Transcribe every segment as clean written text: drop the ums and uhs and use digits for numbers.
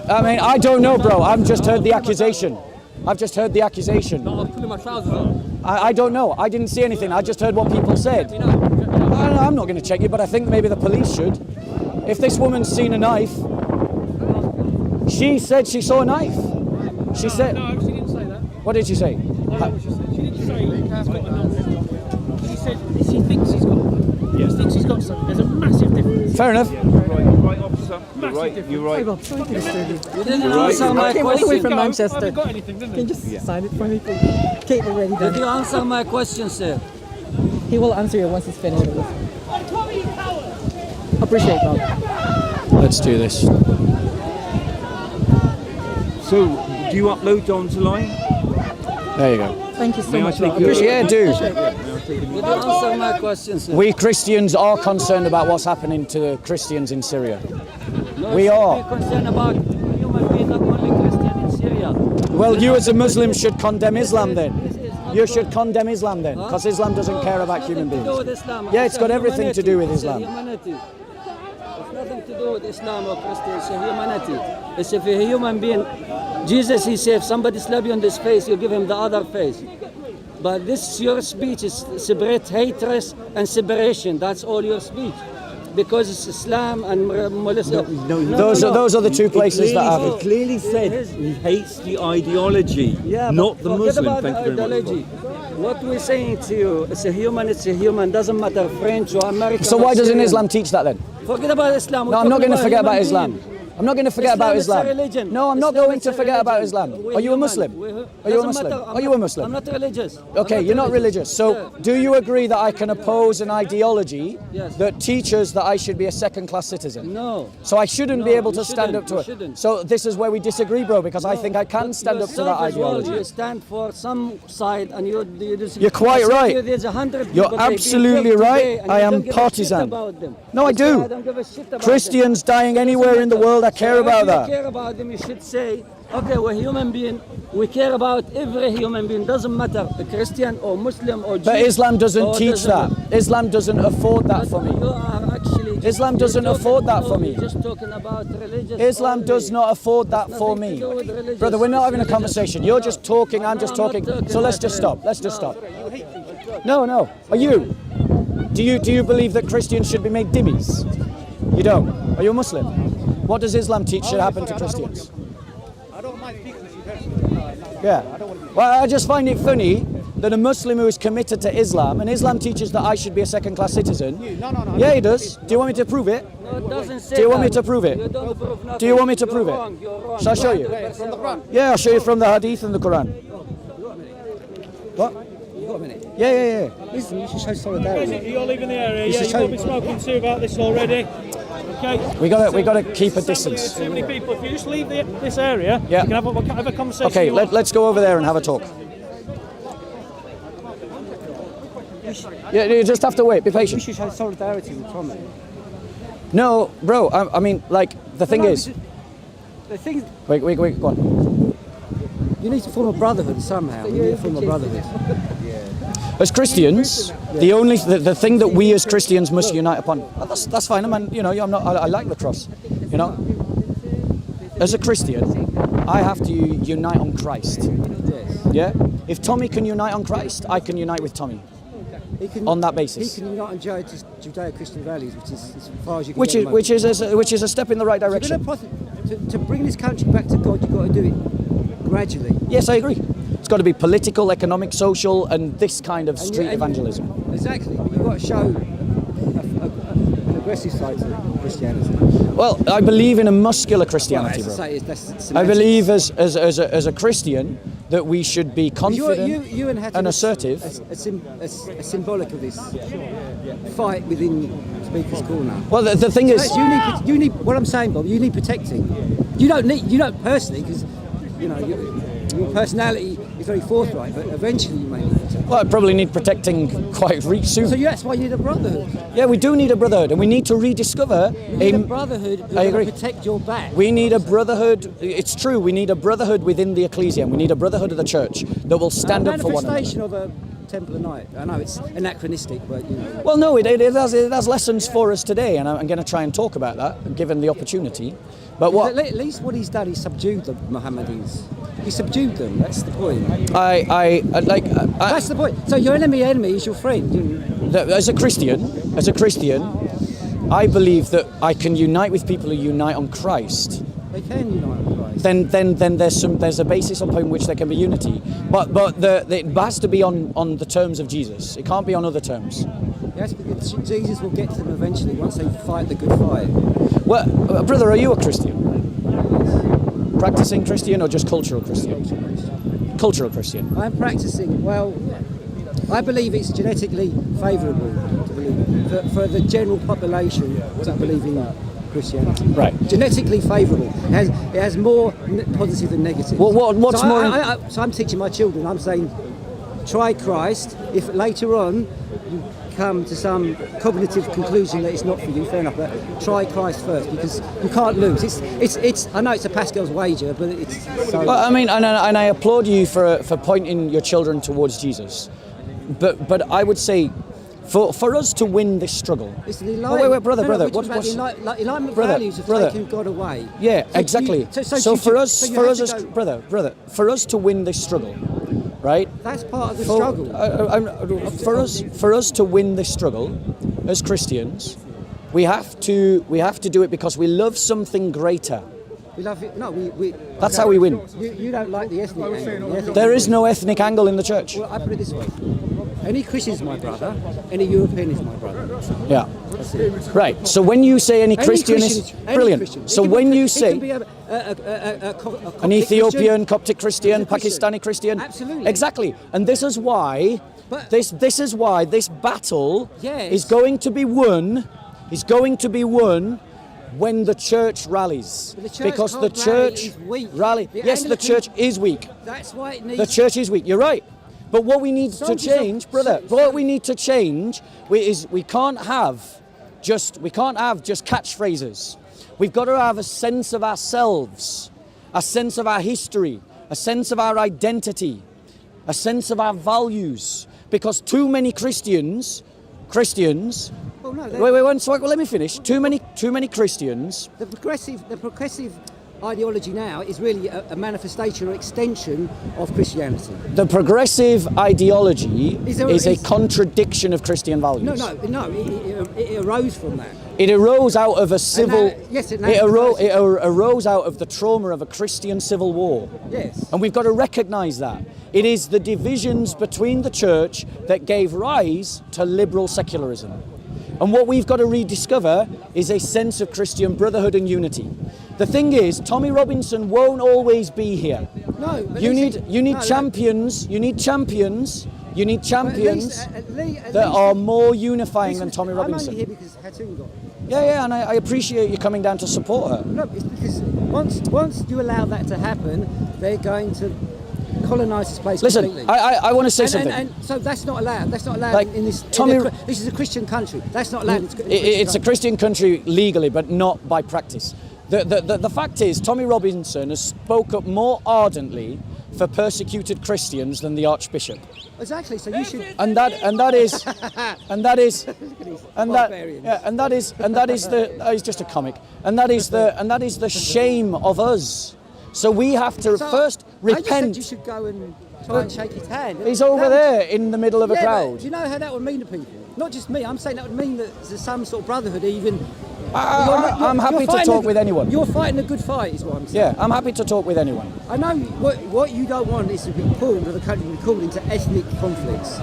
I mean, I don't know, bro. I've just heard the accusation. I've just heard the accusation. No, I'm pulling my trousers on. I don't know. I didn't see anything. I just heard what people said. I'm not going to check you, but I think maybe the police should. If this woman's seen a knife, she said she saw a knife. She said. No, she didn't say that. What did she say? I don't know what she said. She didn't say he's got a knife. She said she thinks he's got one. She thinks he's got something. There's a massive difference. Fair enough. Right, officer. You're right. You're right. Bob, sorry to disturb you. You didn't answer my I came all the way question. from I Manchester. haven't got anything, didn't Can you you? just sign it for me, please? Kate, we're ready Did then. you answer my question, sir? He will answer you once he's finished. Appreciate it, Bob. Let's do this. So, do you upload online? There you go. Thank you so May I much, take Bob. your- Appreciate Yeah, it. do. Did you answer my question, sir? We Christians are concerned about what's happening to the Christians in Syria. No, we should are. be concerned about human being, not only Christian in Syria. Well, you as a Muslim should condemn Islam then. You should condemn Islam then, because Islam doesn't care about human beings. Yeah, it's got everything to do with Islam. Humanity. It's nothing to do with Islam or Christian. It's a humanity. It's if a human being. Jesus, he said, if somebody slap you on this face, you give him the other face. But this, your speech is separate hatred and separation. That's all your speech. Because it's Islam and Melissa. Those are the two places that have It it. clearly said he hates the ideology, Yeah, not but the forget Muslim. about Thank the you very much. ideology. What we're saying to you, it's a human, doesn't matter French or American. So or why doesn't Syrian. Islam teach that then? Forget about Islam. No, I'm not going to forget about Islam. I'm not going to forget about Islam Islam. is a religion. No, I'm not Islam going is to a forget about religion. Islam. We're Are you a human. Muslim? We're- Are you a doesn't Muslim? matter. Are you a Muslim? I'm not religious. Okay, you're not religious. So do you agree that I can oppose an ideology Yes. that teaches that I should be a second-class citizen? No. So I shouldn't be No, able you to stand shouldn't. up to You it. shouldn't. So this is where we disagree, bro, because I think I can stand up to that Yourself as well, ideology. you stand for some side and you disagree. You're quite I said right. to you, there's 100 You're people, they're being absolutely killed right. today, and I you am don't give a shit partisan. about them. No, I That's why do. I don't give a shit about Christians dying anywhere in the world, I care So about if that. you care about them, you should say, okay, we're human being. We care about every human being. Doesn't matter a Christian or Muslim or Jew. But Islam doesn't or teach that. Islam doesn't afford that for me. You are actually just- Islam you're doesn't talking- afford that no, for me. You're just talking about religion. Islam does not afford that for nothing to me. do with religious. Brother, we're not having a It's conversation. You're just talking, I'm just No, I'm not talking. talking So let's like just that. stop. Let's just stop. No. Are you? Do you believe that Christians should be made dhimmis? You don't? Are you a Muslim? What does Islam teach should happen to Christians? I don't mind speaking to you personally. Yeah. Well, I just find it funny that a Muslim who is committed to Islam, and Islam teaches that I should be a second-class citizen. No. Yeah, he does. Do you want me to prove it? No, it doesn't say Do you want me that. to prove it? You don't prove nothing. Do you want me to You're prove it? wrong, You're wrong. Shall I show you? From the Quran. Yeah, I'll show you from the Hadith and the Quran. What? You got a minute? Yeah. Listen, you should show solidarity. You're leaving the area. This Yeah, is you've all how- been spoken to about this already. Okay. We gotta keep a distance. Too many people. If you just leave this area, Yeah. you can have a conversation. Okay, you want. let's go over there and have a talk. Yeah, you just have to wait. Be You patient. should show solidarity with Tommy. No, bro. I mean, like the thing is. The thing, Wait. Go on. you need to form a brotherhood somehow. You need to form a brotherhood. As Christians, the thing that we as Christians must unite upon. That's fine. I mean, I like the cross. You know. As a Christian, I have to unite on Christ. Yeah. If Tommy can unite on Christ, I can unite with Tommy. On that basis. He can unite on Judeo-Christian values, which is as far as you can get at the moment. Which is a step in the right direction. To bring this country back to God, you've got to do it gradually. Yes, I agree. It's got to be political, economic, social, and this kind of street evangelism. Exactly, but you've got to show an aggressive side to Christianity. Well, I believe in a muscular Christianity, As I bro. say, that's I semantics. believe as a Christian that we should be confident You and Hatton and are assertive. a symbolic of this fight within Speaker's Corner. Well, the thing is, You need what I'm saying, Bob. You need protecting. You don't personally, because your personality is very forthright. But eventually, you may need protecting. well, I probably need protecting quite soon. So that's why you need a brotherhood. Yeah, we do need a brotherhood, and we need to rediscover You need a brotherhood who's I going agree. to protect your back. We need a brotherhood. It's true. We need a brotherhood within the ecclesia. And we need a brotherhood of the church that will stand a up for one another. manifestation of a temple a night. I know it's anachronistic, but you know. Well, no, it has lessons for us today, and I'm going to try and talk about that, given the opportunity. But what? At least what he's done, he's subdued the Mohammedans. He subdued them. That's the point. That's the point. So your enemy is your friend. As a Christian, I believe that I can unite with people who unite on Christ. They can unite on Christ. Then there's a basis upon which there can be unity. But it has to be on the terms of Jesus. It can't be on other terms. Yes, because Jesus will get to them eventually once they fight the good fight. Well, brother, are you a Christian? Practicing Christian or just cultural Christian? Cultural Christian. I'm practicing. Well, I believe it's genetically favourable to believe for the general population to believe in Christianity. Right. Genetically favourable. It has more positive than negative. Well, what's so more? So I'm teaching my children. I'm saying, try Christ. If later on you come to some cognitive conclusion that it's not for you, fair enough. But try Christ first, because you can't lose. It's. I know it's a Pascal's wager, but it's. So Well, I mean, and I applaud you for pointing your children towards Jesus, but I would say, for us to win this struggle. It's the Wait, brother. What's the alignment values of taking God away? Yeah, So exactly. you- So for us, you for have us to as go- brother, for us to win this struggle, right? That's part of the struggle. For us to win this struggle, as Christians, we have to do it because we love something greater. We love it. No, we. That's how we win. You don't like the ethnic angle. The ethnic There is no ethnic angle in the church. Well, I put it this way: any Christian is my brother, any European is my brother. Yeah. That's it. Right. So when you say any Any Christian Christian is any brilliant. Christian. So It can when be, you it say can be a an Ethiopian, Coptic Christian, He's a Christian. Pakistani Christian. Absolutely. Exactly. And this is why But- this is why this battle Yes. is going to be won. Is going to be won when the church rallies. But the church because the can't rally, church it's weak. rally. The Yes, the Anglican- church is weak. That's why it needs. The church is weak. You're right. But what we need to Soldiers change, of- brother, so- what we need to change is we can't have just catchphrases. We've got to have a sense of ourselves, a sense of our history, a sense of our identity, a sense of our values. Because too many Christians. Well, no, Wait. Let me finish. Too many Christians. the progressive ideology now is really a manifestation or extension of Christianity. The progressive ideology Is is a there- contradiction of Christian values. No. It arose from that. It arose out of a civil. yes, it it nationalism. arose out of the trauma of a Christian civil war, Yes. and we've got to recognise that. It is the divisions between the church that gave rise to liberal secularism, and what we've got to rediscover is a sense of Christian brotherhood and unity. The thing is, Tommy Robinson won't always be here. No. But You at need least- champions. You need champions. You need champions at that least- are more unifying Listen, than Tommy I'm Robinson. only here because Hatun got. Yeah, and I appreciate you coming down to support her. No, it's because once you allow that to happen, they're going to colonise this place Listen, completely. I want to say something. And so that's not allowed. That's not allowed Like, in this. Tommy- This is a Christian country. That's not allowed. It's a Christian country legally, but not by practice. The fact is, Tommy Robinson has spoke up more ardently for persecuted Christians than the Archbishop, Exactly. So you should. and that is he's just a comic, and that is the shame of us. So we have to So, first I just said repent. you should go and try and shake his hand. He's over That would- there in the middle of a Yeah, but crowd. do you know how that would mean to people? Not just me. I'm saying that would mean that there's some sort of brotherhood. Even. I'm happy to fighting talk with anyone. You're fighting a good fight, is what I'm saying. Yeah, I'm happy to talk with anyone. I know what you don't want is to be pulled, or the country to be pulled into ethnic conflicts.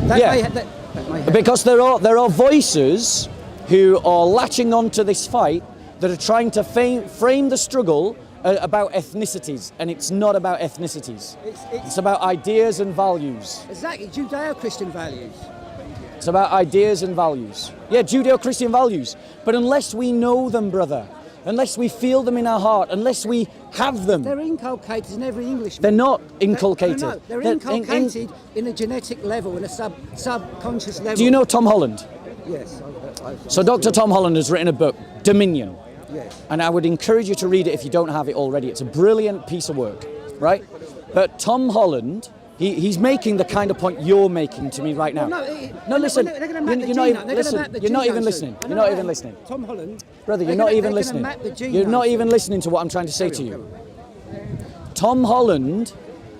That Yeah. may that may happen. Because there are voices who are latching onto this fight that are trying to frame the struggle about ethnicities, and it's not about ethnicities. It's about ideas and values. Exactly, Judeo-Christian values. It's about ideas and values. Yeah, Judeo-Christian values. But unless we know them, brother, unless we feel them in our heart, unless we have them, They're inculcated in every Englishman. they're not inculcated. No, they're They're inculcated in a genetic level, in a subconscious level. Do you know Tom Holland? Yes. So Dr. Tom Holland has written a book, Dominion. Yes. And I would encourage you to read it if you don't have it already. It's a brilliant piece of work, right? But Tom Holland, he's making the kind of point you're making to me right now. No, listen. You're not even listening. You're not even listening. Tom Holland. Brother, you're not even listening. You're not even listening to what I'm trying to say to you. Tom Holland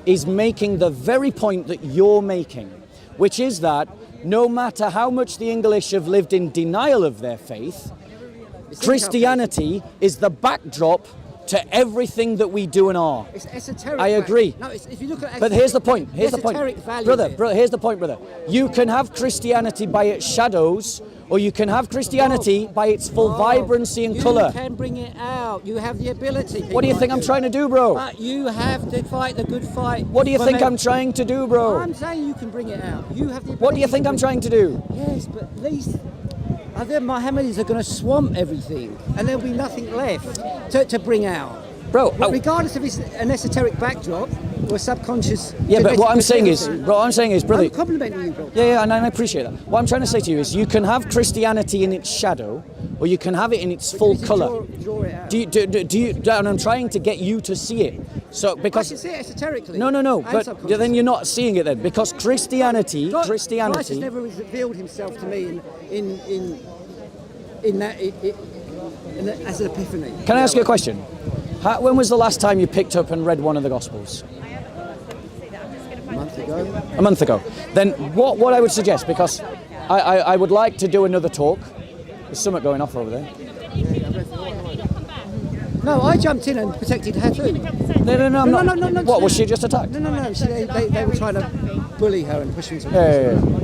is making the very point that you're making, which is that no matter how much the English have lived in denial of their faith, Christianity is the backdrop to everything that we do and are. It's esoteric. I agree. No, if you look at but here's the point. Here's the point, brother. Here's the point, brother. You can have Christianity by its shadows, or you can have Christianity by its full vibrancy and colour. You can bring it out. You have the ability. What do you think I'm trying to do, bro? But you have to fight the good fight. What do you think I'm trying to do, bro? I'm saying you can bring it out. You have the ability. What do you think I'm trying to do? Yes, but at least the Mohammedans are going to swamp everything, and there'll be nothing left to bring out. Bro, regardless if it's an esoteric backdrop or a subconscious. Yeah, but what I'm saying is, brother. I'm complimenting you, bro. Yeah, and I appreciate that. What I'm trying to say to you is, you can have Christianity in its shadow, or you can have it in its full colour. Draw it out. Do you? And I'm trying to get you to see it. So because I should see it esoterically. No. But then you're not seeing it then, because Christianity. Christ has never revealed himself to me in that as an epiphany. Can I ask you a question? When was the last time you picked up and read one of the Gospels? A month ago. A month ago. Then what I would suggest, because I would like to do another talk. There's something going off over there. No, I jumped in and protected her too. No. What, was she just attacked? No. They were trying to bully her and push her into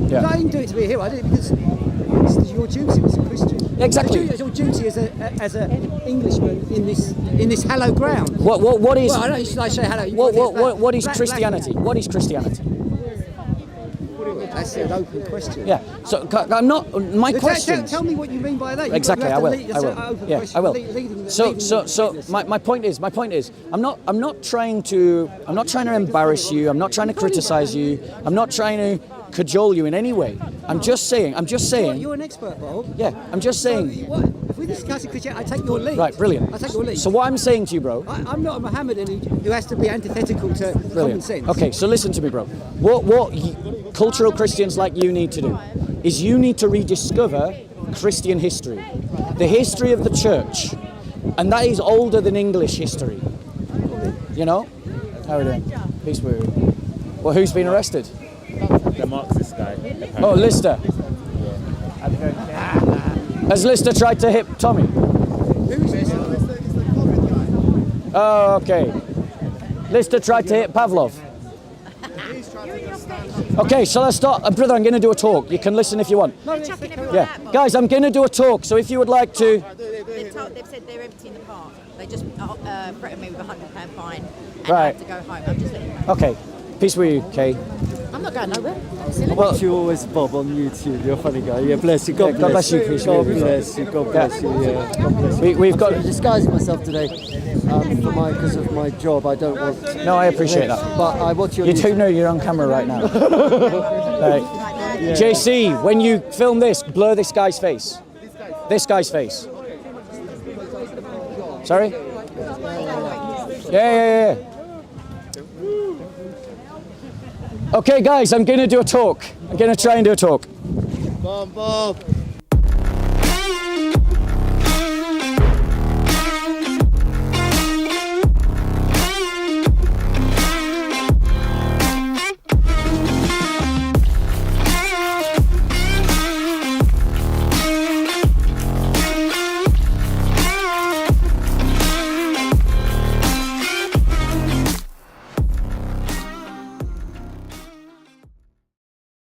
Yeah. I didn't do it to be here. I did it because it's your duty as a Christian. Exactly. It's your duty as an Englishman in this hallowed ground. What is? Well, I don't should I say hello. What is Christianity? What is Christianity? That's an open question. Yeah. So I'm not. My question. Tell me what you mean by that. Exactly. I will. I will. So my point is. I'm not trying to embarrass you. I'm not trying to criticize you. I'm not trying to cajole you in any way. I'm just saying. You're an expert, Bob. Yeah. I'm just saying. If we discuss Christianity, I take your lead. Right. Brilliant. I take your lead. So what I'm saying to you, bro. I'm not a Mohammedan who has to be antithetical to common sense. Okay. So listen to me, bro. What cultural Christians like you need to do is you need to rediscover Christian history, the history of the church, and that is older than English history. You know? How are we doing? Peace with you. Well, who's been arrested? The Marxist guy. Apparently. Oh, Lister. Has Lister tried to hit Tommy? Oh, okay. Lister tried to hit Pavlov. Okay, so let's start. Brother, I'm going to do a talk. You can listen if you want. Yeah. Guys, I'm going to do a talk, so if you would like to... They've said they're emptying the park. They just threatened me with a £100 fine and Right. I have to go home. I'm just letting you know. Okay. Peace with you, Kay. I'm not going nowhere. Well, You always Bob on YouTube. You're a funny guy. Yeah, bless you. God bless you. Peace God with you. bless you. God bless you. Yeah. God bless you. we've got... I'm disguising myself today because of my job. I don't want. No, I appreciate that. But I watch your. You do know you're on camera right now. Right. JC, when you film this, blur this guy's face. This guy's face. Sorry? Yeah. Okay, guys, I'm going to do a talk. I'm going to try and do a talk. Bob.